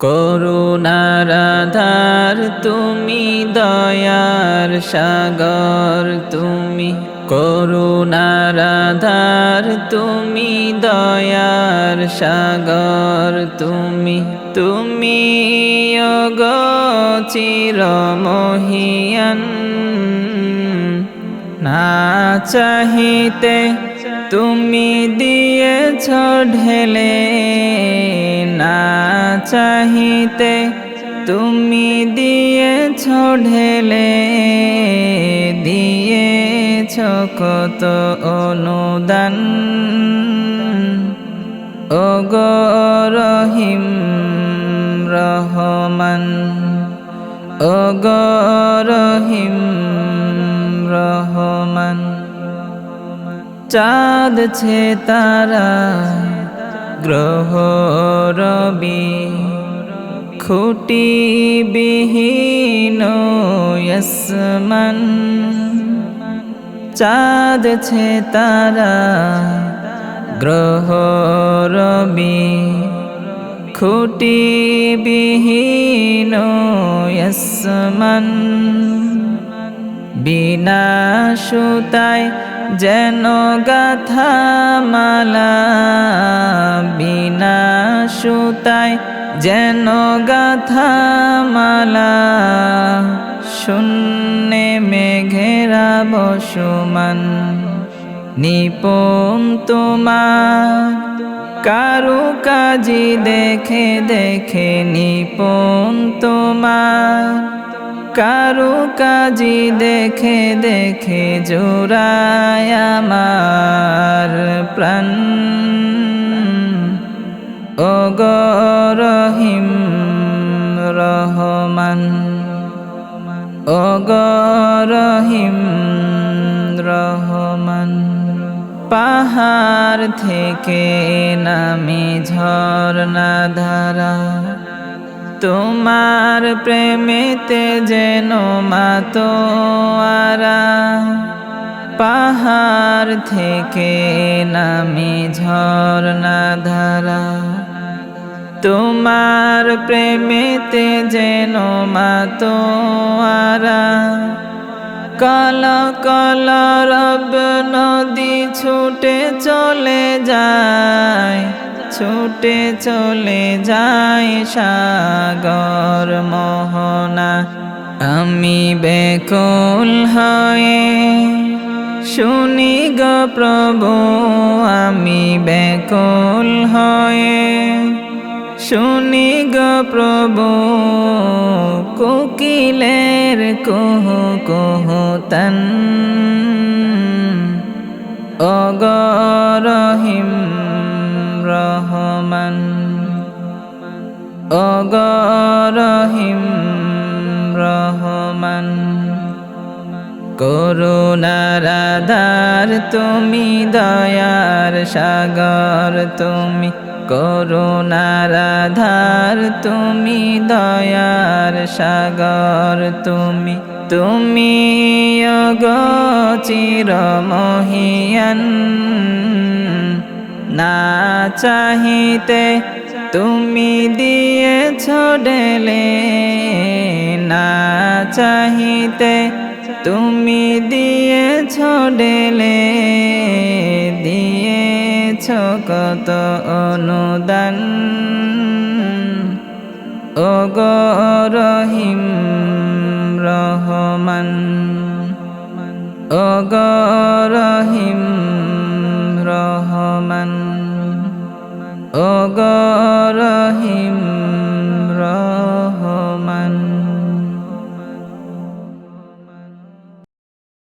করুণার আধার তুমি, দয়ার সাগর তুমি। করুণার আধার তুমি, দয়ার সাগর তুমি। তুমি ওগো চিরমহিয়ান, না চাহিতে তুমি দিয়েছ ঢেলে, না চাহিতে তুমি দিয়েছ ঢেলে। দিয়েছ কত অনুদান, ওগো রহিম রহমান, ওগো রহিম রহমান। চাঁদ ছে তারা গ্রহ রবি, খুঁটি বিহীন আসমান। চাঁদ ছে তারা গ্রহ রবি, খুঁটি বিহীন আসমান। বিনা সুতায় যেন গাথা মালা, বিনা সুতায় যেন গাথা মালা। শূন্যে মেঘেরা বসমান, নিপুণ তোমার কারুকাজি দেখে দেখে। নিপুণ তোমার কারুকাজি দেখে দেখে, জোড়ায় আমার প্রাণ। ওগো রহিম রহমান, ওগো রহিম রহমান। পাহাড় থেকে নামে ঝরনা ধারা, তোমার প্রেমেতে যেন মাতোয়ারা। পাহাড় থেকে নামে ঝরনা ধারা, তোমার প্রেমেতে যেন মাতোয়ারা। কল কল রব নদী ছুটে চলে যায়, ছুটে চলে যায় সাগর মোহনা। আমি বেকুল হয়ে শুনি গো প্রভু, আমি বেকুল হয়ে শুনি গো প্রভু। কোকিলের কুহু কুহু তান, ওগো রহিম রহমান, ওগো রহিম রহমান। করুণার আধার তুমি, দয়ার সাগর তুমি। করুণার আধার তুমি, দয়ার সাগর তুমি। তুমি ওগো চিরমহিয়ান, না চাহিতে তুমি দিয়েছ ঢেলে, না চাহিতে তুমি দিয়েছ ঢেলে। দিয়েছ কত অনুদান, ওগো রহিম রহমান, ওগো রহিম রহমান, ওগো